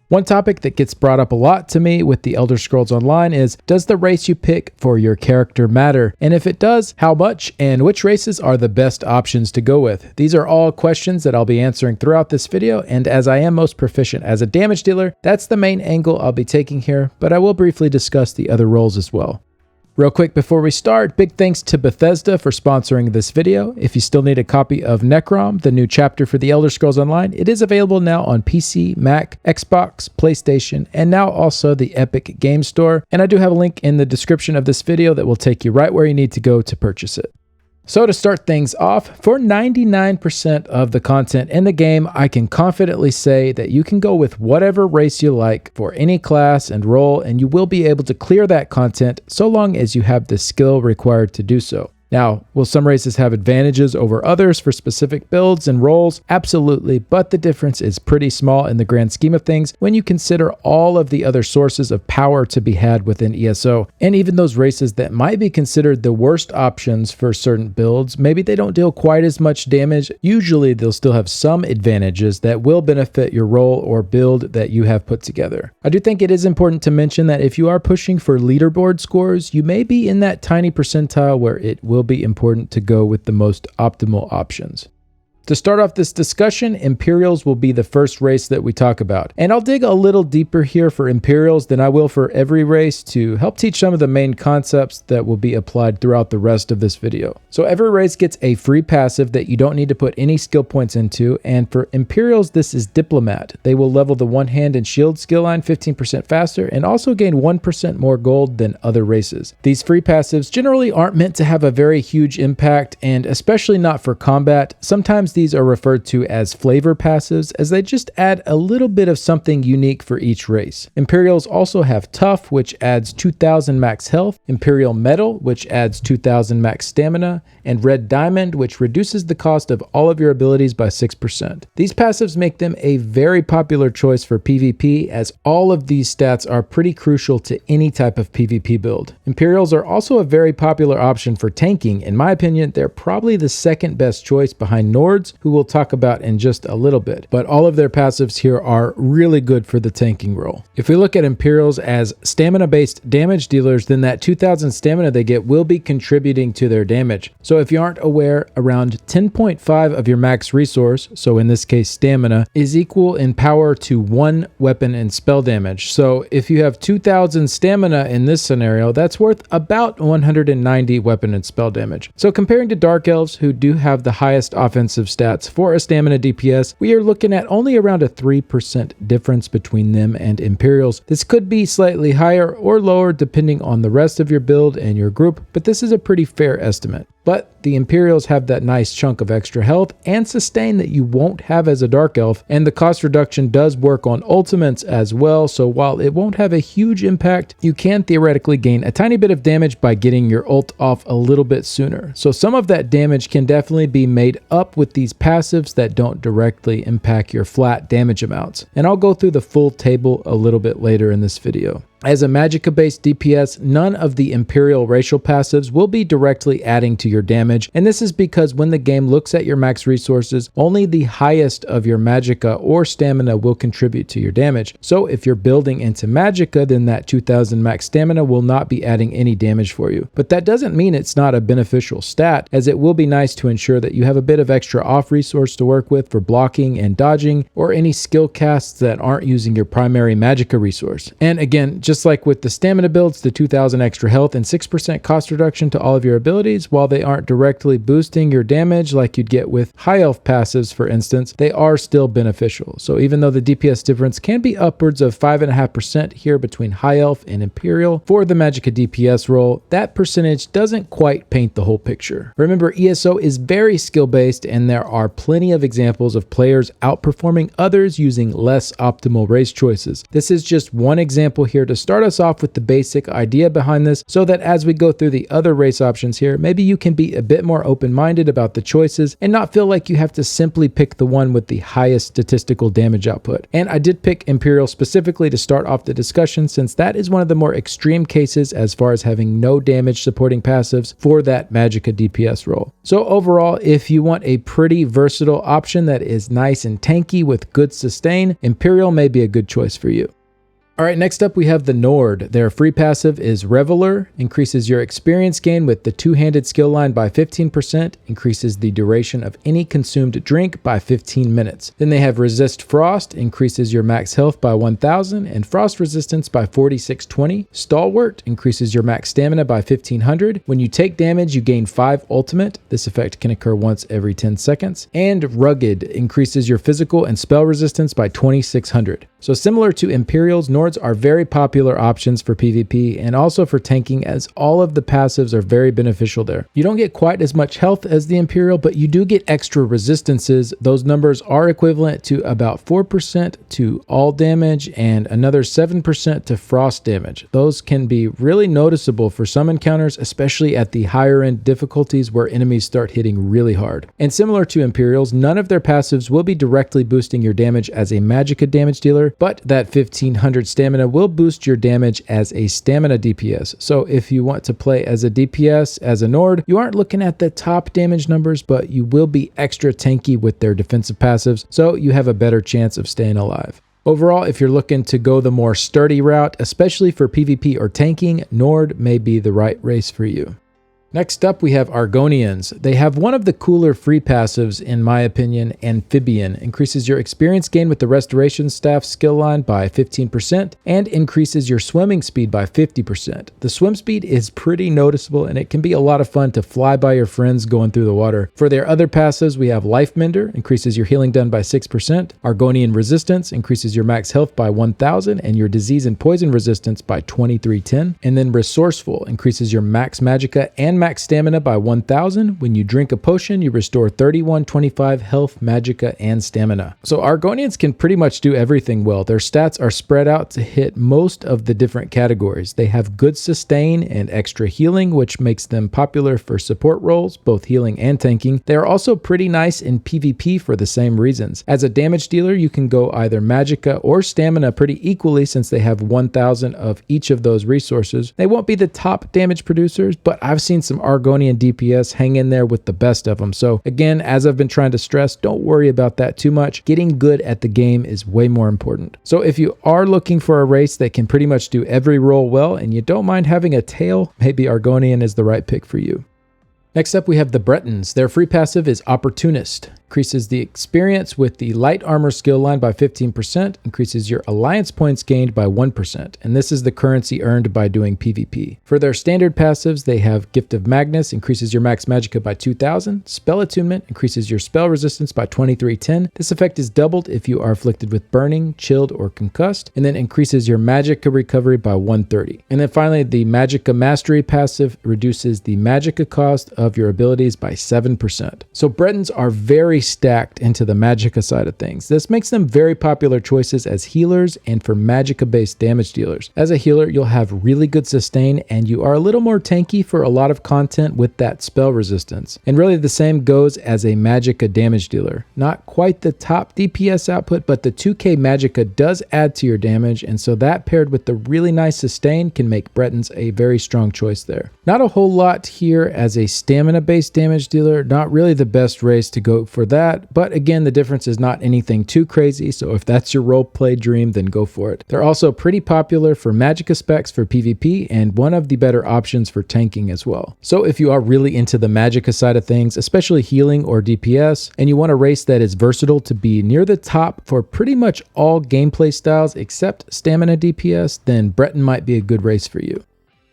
One topic that gets brought up a lot to me with the Elder Scrolls Online is, does the race you pick for your character matter? And if it does, how much? And which races are the best options to go with? These are all questions that I'll be answering throughout this video, and as I am most proficient as a damage dealer, that's the main angle I'll be taking here, but I will briefly discuss the other roles as well. Real quick before we start, big thanks to Bethesda for sponsoring this video. If you still need a copy of Necrom, the new chapter for the Elder Scrolls Online, it is available now on PC, Mac, Xbox, PlayStation, and now also the Epic Game Store. And I do have a link in the description of this video that will take you right where you need to go to purchase it. So to start things off, for 99% of the content in the game, I can confidently say that you can go with whatever race you like for any class and role, and you will be able to clear that content so long as you have the skill required to do so. Now, will some races have advantages over others for specific builds and roles? Absolutely, but the difference is pretty small in the grand scheme of things when you consider all of the other sources of power to be had within ESO. And even those races that might be considered the worst options for certain builds, maybe they don't deal quite as much damage, usually they'll still have some advantages that will benefit your role or build that you have put together. I do think it is important to mention that if you are pushing for leaderboard scores, you may be in that tiny percentile where it will be important to go with the most optimal options. To start off this discussion, Imperials will be the first race that we talk about. And I'll dig a little deeper here for Imperials than I will for every race to help teach some of the main concepts that will be applied throughout the rest of this video. So every race gets a free passive that you don't need to put any skill points into, and for Imperials this is Diplomat. They will level the one hand and shield skill line 15% faster and also gain 1% more gold than other races. These free passives generally aren't meant to have a very huge impact, and especially not for combat. Sometimes these are referred to as flavor passives, as they just add a little bit of something unique for each race. Imperials also have Tough, which adds 2000 max health, Imperial Metal, which adds 2000 max stamina, and Red Diamond, which reduces the cost of all of your abilities by 6%. These passives make them a very popular choice for PvP, as all of these stats are pretty crucial to any type of PvP build. Imperials are also a very popular option for tanking. In my opinion, they're probably the second best choice behind Nords, who we'll talk about in just a little bit, but all of their passives here are really good for the tanking role. If we look at Imperials as stamina-based damage dealers, then that 2000 stamina they get will be contributing to their damage. So if you aren't aware, around 10.5 of your max resource, so in this case stamina, is equal in power to 1 weapon and spell damage. So if you have 2000 stamina in this scenario, that's worth about 190 weapon and spell damage. So comparing to Dark Elves, who do have the highest offensive stats for a stamina DPS, we are looking at only around a 3% difference between them and Imperials. This could be slightly higher or lower depending on the rest of your build and your group, but this is a pretty fair estimate. But the Imperials have that nice chunk of extra health and sustain that you won't have as a Dark Elf, and the cost reduction does work on ultimates as well, so while it won't have a huge impact, you can theoretically gain a tiny bit of damage by getting your ult off a little bit sooner. So some of that damage can definitely be made up with these passives that don't directly impact your flat damage amounts. And I'll go through the full table a little bit later in this video. As a Magicka-based DPS, none of the Imperial racial passives will be directly adding to your damage, and this is because when the game looks at your max resources, only the highest of your Magicka or stamina will contribute to your damage. So if you're building into Magicka, then that 2000 max stamina will not be adding any damage for you. But that doesn't mean it's not a beneficial stat, as it will be nice to ensure that you have a bit of extra off resource to work with for blocking and dodging, or any skill casts that aren't using your primary Magicka resource. And again, just like with the stamina builds, the 2000 extra health and 6% cost reduction to all of your abilities, while they aren't directly boosting your damage like you'd get with high elf passives, for instance, they are still beneficial. So even though the DPS difference can be upwards of 5.5% here between high elf and Imperial for the Magicka DPS role, that percentage doesn't quite paint the whole picture. Remember, ESO is very skill based, and there are plenty of examples of players outperforming others using less optimal race choices. This is just one example here to start us off with the basic idea behind this so that as we go through the other race options here, maybe you can be a bit more open-minded about the choices and not feel like you have to simply pick the one with the highest statistical damage output. And I did pick Imperial specifically to start off the discussion since that is one of the more extreme cases as far as having no damage supporting passives for that Magicka DPS role. So overall, if you want a pretty versatile option that is nice and tanky with good sustain, Imperial may be a good choice for you. Alright, next up we have the Nord. Their free passive is Reveler, increases your experience gain with the two-handed skill line by 15%, increases the duration of any consumed drink by 15 minutes. Then they have Resist Frost, increases your max health by 1000 and frost resistance by 4620. Stalwart, increases your max stamina by 1500. When you take damage, you gain 5 ultimate. This effect can occur once every 10 seconds. And Rugged, increases your physical and spell resistance by 2600. So similar to Imperial's, Nords are very popular options for PvP and also for tanking, as all of the passives are very beneficial there. You don't get quite as much health as the Imperial, but you do get extra resistances. Those numbers are equivalent to about 4% to all damage and another 7% to frost damage. Those can be really noticeable for some encounters, especially at the higher end difficulties where enemies start hitting really hard. And similar to Imperials, none of their passives will be directly boosting your damage as a Magicka damage dealer, but that 1500 stamina will boost your damage as a stamina DPS. So if you want to play as a DPS, as a Nord, you aren't looking at the top damage numbers, but you will be extra tanky with their defensive passives, so you have a better chance of staying alive. Overall, if you're looking to go the more sturdy route, especially for PvP or tanking, Nord may be the right race for you. Next up, we have Argonians. They have one of the cooler free passives, in my opinion, Amphibian. Increases your experience gain with the Restoration Staff skill line by 15% and increases your swimming speed by 50%. The swim speed is pretty noticeable and it can be a lot of fun to fly by your friends going through the water. For their other passives, we have Life Mender, increases your healing done by 6%. Argonian Resistance, increases your max health by 1000 and your disease and poison resistance by 2310. And then Resourceful, increases your max Magicka and max stamina by 1000. When you drink a potion, you restore 3125 health, Magicka, and stamina. So Argonians can pretty much do everything well. Their stats are spread out to hit most of the different categories. They have good sustain and extra healing, which makes them popular for support roles, both healing and tanking. They are also pretty nice in PvP for the same reasons. As a damage dealer, you can go either Magicka or stamina pretty equally since they have 1000 of each of those resources. They won't be the top damage producers, but I've seen some Argonian DPS hang in there with the best of them. So again, as I've been trying to stress, don't worry about that too much. Getting good at the game is way more important. So if you are looking for a race that can pretty much do every role well and you don't mind having a tail, maybe Argonian is the right pick for you. Next up, we have the Bretons. Their free passive is Opportunist. Increases the experience with the light armor skill line by 15%, increases your alliance points gained by 1%, and this is the currency earned by doing PvP. For their standard passives, they have Gift of Magnus, increases your max Magicka by 2000, Spell Attunement, increases your spell resistance by 2310. This effect is doubled if you are afflicted with burning, chilled, or concussed, and then increases your Magicka recovery by 130. And then finally, the Magicka Mastery passive reduces the Magicka cost of your abilities by 7%. So Bretons are very stacked into the Magicka side of things. This makes them very popular choices as healers and for Magicka-based damage dealers. As a healer, you'll have really good sustain and you are a little more tanky for a lot of content with that spell resistance. And really the same goes as a Magicka damage dealer. Not quite the top DPS output, but the 2k Magicka does add to your damage, and so that paired with the really nice sustain can make Bretons a very strong choice there. Not a whole lot here as a stamina-based damage dealer, not really the best race to go for that, but again, the difference is not anything too crazy, so if that's your roleplay dream, then go for it. They're also pretty popular for Magicka specs for PvP and one of the better options for tanking as well. So if you are really into the Magicka side of things, especially healing or DPS, and you want a race that is versatile to be near the top for pretty much all gameplay styles except stamina DPS, then Breton might be a good race for you.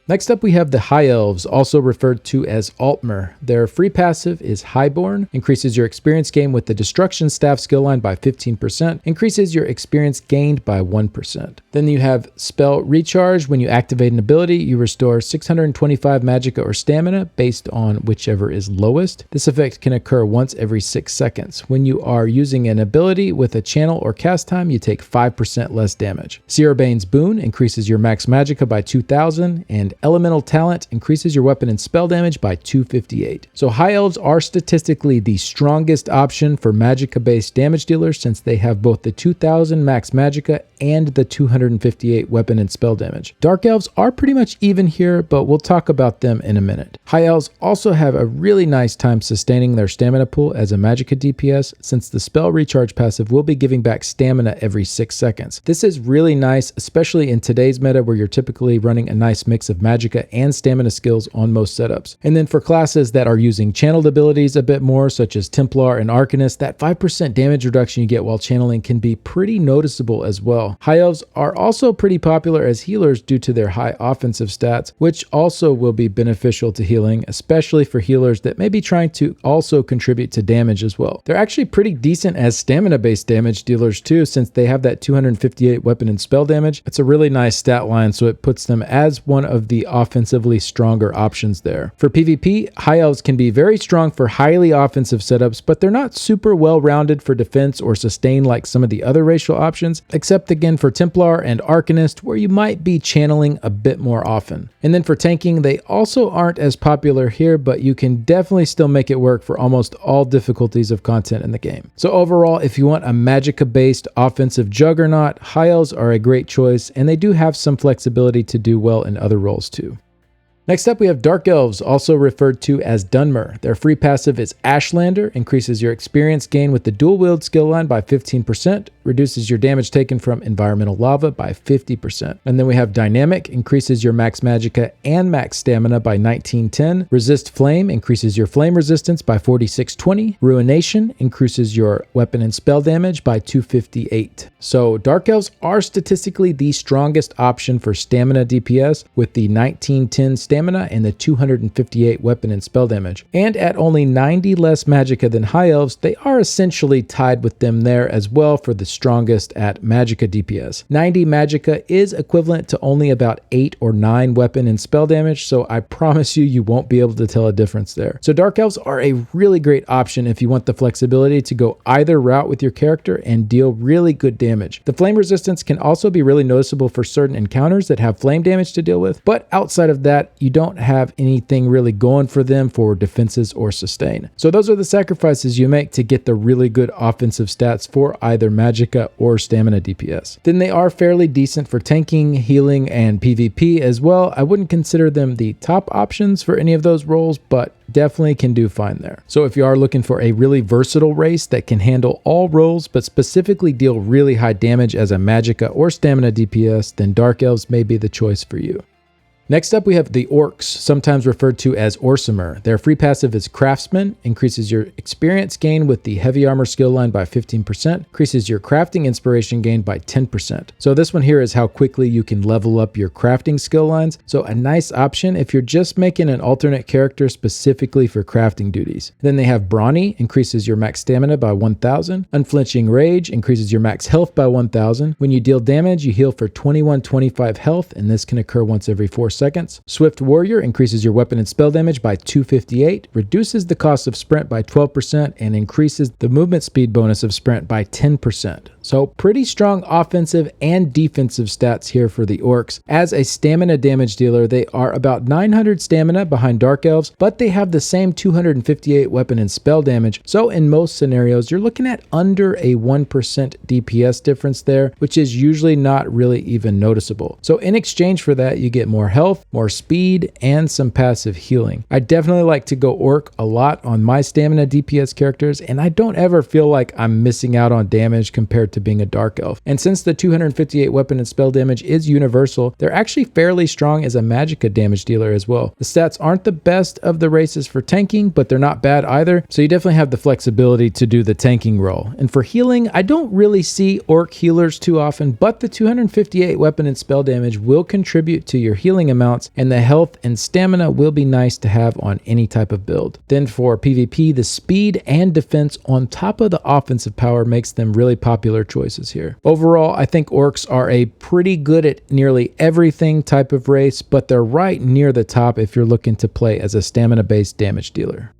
Next up, we have the High Elves, also referred to as Altmer. Their free passive is Highborn, increases your experience gain with the Destruction Staff skill line by 15%, increases your experience gained by 1%. Then you have Spell Recharge. When you activate an ability, you restore 625 magicka or stamina based on whichever is lowest. This effect can occur once every 6 seconds. When you are using an ability with a channel or cast time, you take 5% less damage. Seerbane's Boon increases your max magicka by 2,000, and Elemental Talent increases your weapon and spell damage by 258. So High Elves are statistically the strongest option for magicka-based damage dealers since they have both the 2,000 max magicka and the 258 weapon and spell damage. Dark Elves are pretty much even here, but we'll talk about them in a minute. High Elves also have a really nice time sustaining their stamina pool as a magicka DPS since the Spell Recharge passive will be giving back stamina every 6 seconds. This is really nice, especially in today's meta where you're typically running a nice mix of magicka and stamina skills on most setups. And then for classes that are using channeled abilities a bit more, such as Templar and Arcanist, that 5% damage reduction you get while channeling can be pretty noticeable as well. High Elves are also pretty popular as healers due to their high offensive stats, which also will be beneficial to healing, especially for healers that may be trying to also contribute to damage as well. They're actually pretty decent as stamina-based damage dealers too, since they have that 258 weapon and spell damage. It's a really nice stat line, so it puts them as one of the offensively stronger options there. For PvP, High Elves can be very strong for highly offensive setups, but they're not super well-rounded for defense or sustain like some of the other racial options, except again for Templar and Arcanist, where you might be channeling a bit more often. And then for tanking, they also aren't as popular here, but you can definitely still make it work for almost all difficulties of content in the game. So overall, if you want a magicka-based offensive juggernaut, High Elves are a great choice, and they do have some flexibility to do well in other roles too. Next up, we have Dark Elves, also referred to as Dunmer. Their free passive is Ashlander, increases your experience gain with the dual wield skill line by 15%, reduces your damage taken from environmental lava by 50%. And then we have Dynamic, increases your max magicka and max stamina by 1910. Resist Flame, increases your flame resistance by 4620. Ruination, increases your weapon and spell damage by 258. So Dark Elves are statistically the strongest option for stamina DPS with the 1910 stamina and the 258 weapon and spell damage. And at only 90 less magicka than High Elves, they are essentially tied with them there as well for the strongest at magicka DPS. 90 magicka is equivalent to only about 8 or 9 weapon and spell damage, so I promise you won't be able to tell a difference there. So Dark Elves are a really great option if you want the flexibility to go either route with your character and deal really good damage. The flame resistance can also be really noticeable for certain encounters that have flame damage to deal with, but outside of that, you don't have anything really going for them for defenses or sustain. So those are the sacrifices you make to get the really good offensive stats for either magicka or stamina DPS. Then they are fairly decent for tanking, healing, and PvP as well. I wouldn't consider them the top options for any of those roles, but definitely can do fine there. So if you are looking for a really versatile race that can handle all roles, but specifically deal really high damage as a magicka or stamina DPS, then Dark Elves may be the choice for you. Next up, we have the Orcs, sometimes referred to as Orsimer. Their free passive is Craftsman, increases your experience gain with the heavy armor skill line by 15%, increases your crafting inspiration gain by 10%. So this one here is how quickly you can level up your crafting skill lines. So a nice option if you're just making an alternate character specifically for crafting duties. Then they have Brawny, increases your max stamina by 1000. Unflinching Rage increases your max health by 1000. When you deal damage, you heal for 2125 health, and this can occur once every 4 seconds. Swift Warrior increases your weapon and spell damage by 258, reduces the cost of sprint by 12%, and increases the movement speed bonus of sprint by 10%. So pretty strong offensive and defensive stats here for the Orcs. As a stamina damage dealer, they are about 900 stamina behind Dark Elves, but they have the same 258 weapon and spell damage. So in most scenarios, you're looking at under a 1% DPS difference there, which is usually not really even noticeable. So in exchange for that, you get more health, more speed, and some passive healing. I definitely like to go Orc a lot on my stamina DPS characters, and I don't ever feel like I'm missing out on damage compared to being a Dark Elf. And since the 258 weapon and spell damage is universal, they're actually fairly strong as a magicka damage dealer as well. The stats aren't the best of the races for tanking, but they're not bad either, so you definitely have the flexibility to do the tanking role. And for healing, I don't really see orc healers too often, but the 258 weapon and spell damage will contribute to your healing amounts, and the health and stamina will be nice to have on any type of build. Then for PvP, the speed and defense on top of the offensive power makes them really popular choices here. Overall, I think orcs are a pretty good at nearly everything type of race, but they're right near the top if you're looking to play as a stamina-based damage dealer.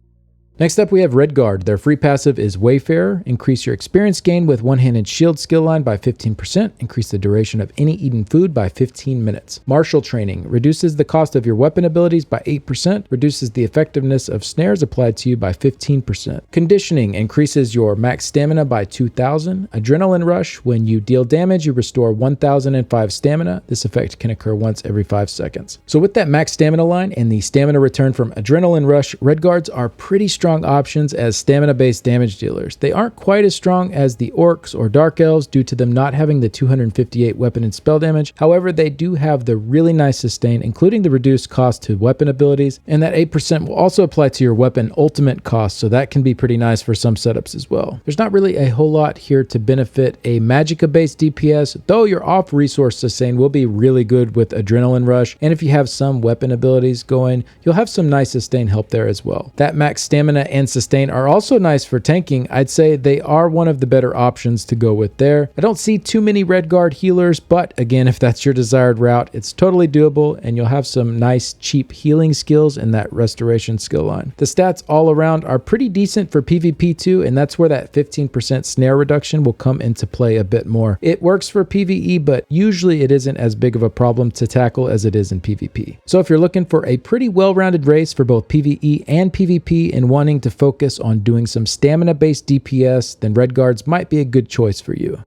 Next up, we have Redguard. Their free passive is Wayfarer. Increase your experience gain with one-handed shield skill line by 15%. Increase the duration of any eaten food by 15 minutes. Martial training reduces the cost of your weapon abilities by 8%. Reduces the effectiveness of snares applied to you by 15%. Conditioning increases your max stamina by 2,000. Adrenaline rush. When you deal damage, you restore 1,005 stamina. This effect can occur once every 5 seconds. So with that max stamina line and the stamina return from Adrenaline rush, Redguards are pretty strong options as stamina-based damage dealers. They aren't quite as strong as the orcs or dark elves due to them not having the 258 weapon and spell damage. However, they do have the really nice sustain, including the reduced cost to weapon abilities, and that 8% will also apply to your weapon ultimate cost, so that can be pretty nice for some setups as well. There's not really a whole lot here to benefit a magicka-based DPS, though your off resource sustain will be really good with Adrenaline Rush, and if you have some weapon abilities going, you'll have some nice sustain help there as well. That max stamina and sustain are also nice for tanking. I'd say they are one of the better options to go with there. I don't see too many Redguard healers, but again, if that's your desired route, it's totally doable, and you'll have some nice cheap healing skills in that restoration skill line. The stats all around are pretty decent for PvP too, and that's where that 15% snare reduction will come into play a bit more. It works for PvE, but usually it isn't as big of a problem to tackle as it is in PvP. So if you're looking for a pretty well-rounded race for both PvE and PvP and wanting to focus on doing some stamina-based DPS, then Redguards might be a good choice for you.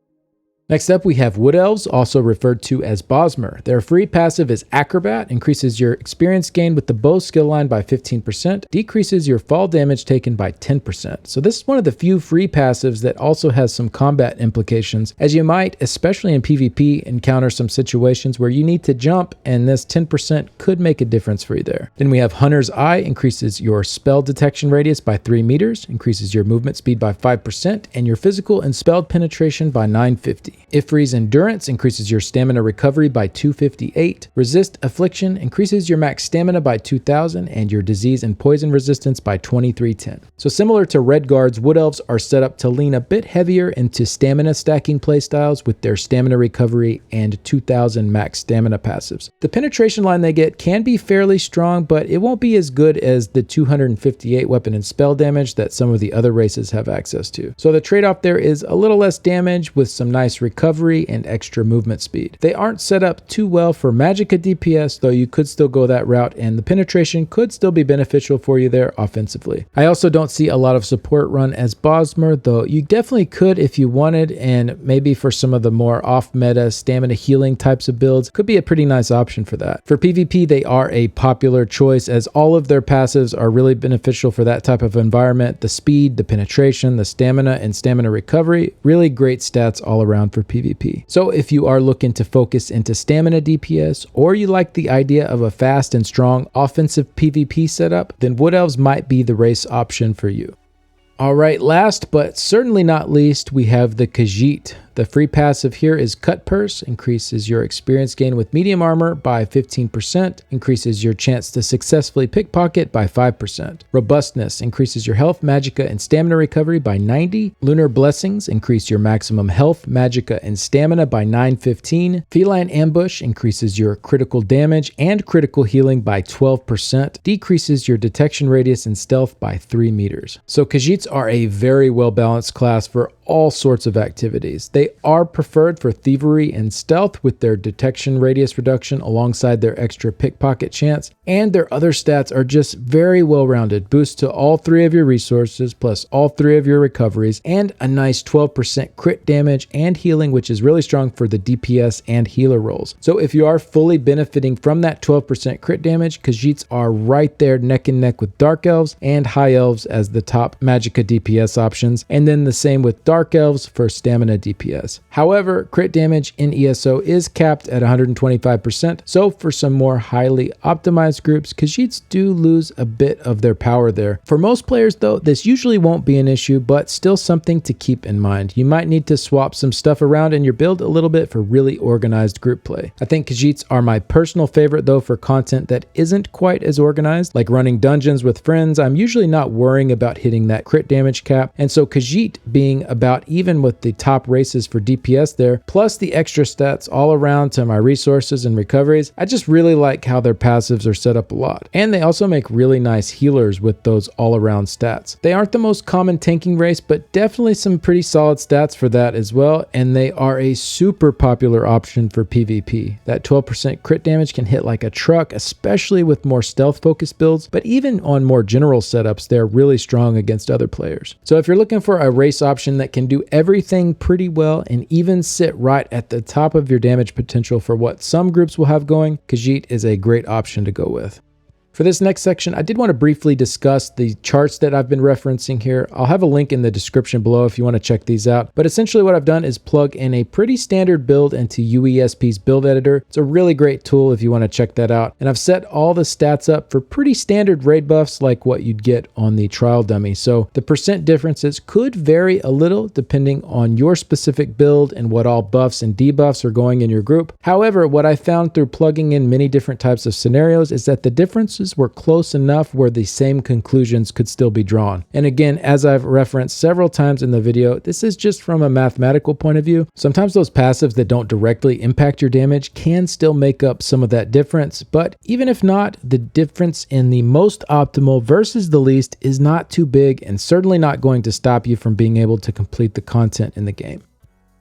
Next up, we have Wood Elves, also referred to as Bosmer. Their free passive is Acrobat, increases your experience gain with the bow skill line by 15%, decreases your fall damage taken by 10%. So this is one of the few free passives that also has some combat implications, as you might, especially in PvP, encounter some situations where you need to jump, and this 10% could make a difference for you there. Then we have Hunter's Eye, increases your spell detection radius by 3 meters, increases your movement speed by 5%, and your physical and spelled penetration by 950. Ifri's Endurance increases your stamina recovery by 258. Resist Affliction increases your max stamina by 2,000 and your disease and poison resistance by 2310. So similar to Redguards, Wood Elves are set up to lean a bit heavier into stamina stacking playstyles with their stamina recovery and 2,000 max stamina passives. The penetration line they get can be fairly strong, but it won't be as good as the 258 weapon and spell damage that some of the other races have access to. So the trade-off there is a little less damage with some nice recovery and extra movement speed. They aren't set up too well for magicka DPS, though you could still go that route, and the penetration could still be beneficial for you there offensively. I also don't see a lot of support run as Bosmer, though you definitely could if you wanted, and maybe for some of the more off-meta stamina healing types of builds, could be a pretty nice option for that. For PvP, they are a popular choice as all of their passives are really beneficial for that type of environment. The speed, the penetration, the stamina, and stamina recovery, really great stats all around for PvP. So if you are looking to focus into stamina DPS, or you like the idea of a fast and strong offensive PvP setup, then Wood Elves might be the race option for you. Alright, last but certainly not least, we have the Khajiit. The free passive here is Cut Purse, increases your experience gain with medium armor by 15%, increases your chance to successfully pickpocket by 5%. Robustness increases your health, magicka, and stamina recovery by 90. Lunar Blessings increase your maximum health, magicka, and stamina by 915. Feline Ambush increases your critical damage and critical healing by 12%, decreases your detection radius and stealth by 3 meters. So Khajiits are a very well balanced class for all sorts of activities. They are preferred for thievery and stealth with their detection radius reduction alongside their extra pickpocket chance, and their other stats are just very well rounded. Boost to all 3 of your resources plus all 3 of your recoveries, and a nice 12% crit damage and healing, which is really strong for the DPS and healer roles. So if you are fully benefiting from that 12% crit damage, Khajiits are right there neck and neck with Dark Elves and High Elves as the top magicka DPS options, and then the same with Dark Elves for stamina DPS. DPS. However, crit damage in ESO is capped at 125%, so for some more highly optimized groups, Khajiits do lose a bit of their power there. For most players though, this usually won't be an issue, but still something to keep in mind. You might need to swap some stuff around in your build a little bit for really organized group play. I think Khajiits are my personal favorite though for content that isn't quite as organized, like running dungeons with friends. I'm usually not worrying about hitting that crit damage cap, and so Khajiit being about even with the top races for DPS there, plus the extra stats all around to my resources and recoveries, I just really like how their passives are set up a lot. And they also make really nice healers with those all-around stats. They aren't the most common tanking race, but definitely some pretty solid stats for that as well, and they are a super popular option for PvP. That 12% crit damage can hit like a truck, especially with more stealth-focused builds, but even on more general setups, they're really strong against other players. So if you're looking for a race option that can do everything pretty well and even sit right at the top of your damage potential for what some groups will have going, Khajiit is a great option to go with. For this next section, I did want to briefly discuss the charts that I've been referencing here. I'll have a link in the description below if you want to check these out. But essentially what I've done is plug in a pretty standard build into UESP's build editor. It's a really great tool if you want to check that out. And I've set all the stats up for pretty standard raid buffs like what you'd get on the trial dummy. So the percent differences could vary a little depending on your specific build and what all buffs and debuffs are going in your group. However, what I found through plugging in many different types of scenarios is that the differences were close enough where the same conclusions could still be drawn. And again, as I've referenced several times in the video, this is just from a mathematical point of view. Sometimes those passives that don't directly impact your damage can still make up some of that difference, but even if not, the difference in the most optimal versus the least is not too big and certainly not going to stop you from being able to complete the content in the game.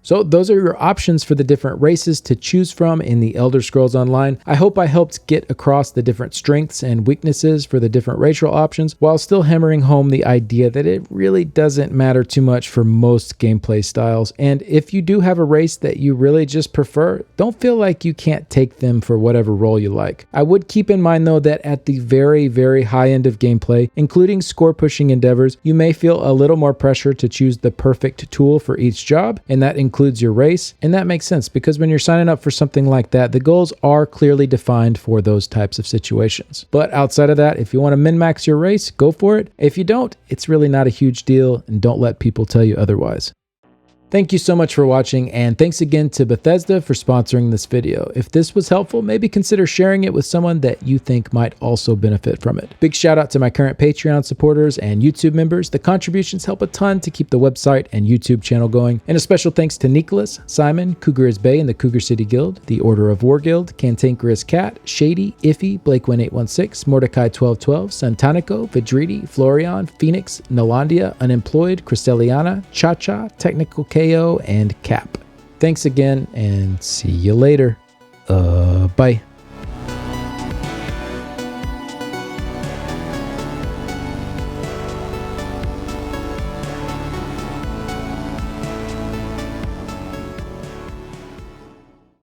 So those are your options for the different races to choose from in the Elder Scrolls Online. I hope I helped get across the different strengths and weaknesses for the different racial options while still hammering home the idea that it really doesn't matter too much for most gameplay styles. And if you do have a race that you really just prefer, don't feel like you can't take them for whatever role you like. I would keep in mind though that at the very, very high end of gameplay, including score pushing endeavors, you may feel a little more pressure to choose the perfect tool for each job, and that includes your race. And that makes sense because when you're signing up for something like that, the goals are clearly defined for those types of situations. But outside of that, if you want to min-max your race, go for it. If you don't, it's really not a huge deal, and don't let people tell you otherwise. Thank you so much for watching, and thanks again to Bethesda for sponsoring this video. If this was helpful, maybe consider sharing it with someone that you think might also benefit from it. Big shout out to my current Patreon supporters and YouTube members. The contributions help a ton to keep the website and YouTube channel going. And a special thanks to Nicholas, Simon, Cougarous Bay and the Cougar City Guild, the Order of War Guild, Cantankerous Cat, Shady, Iffy, Blake1816, Mordecai1212, Santanico, Vidridi, Florian, Phoenix, Nalandia, Unemployed, Cristeliana, Cha-Cha, Technical KO, and Cap. Thanks again, and see you later. Bye.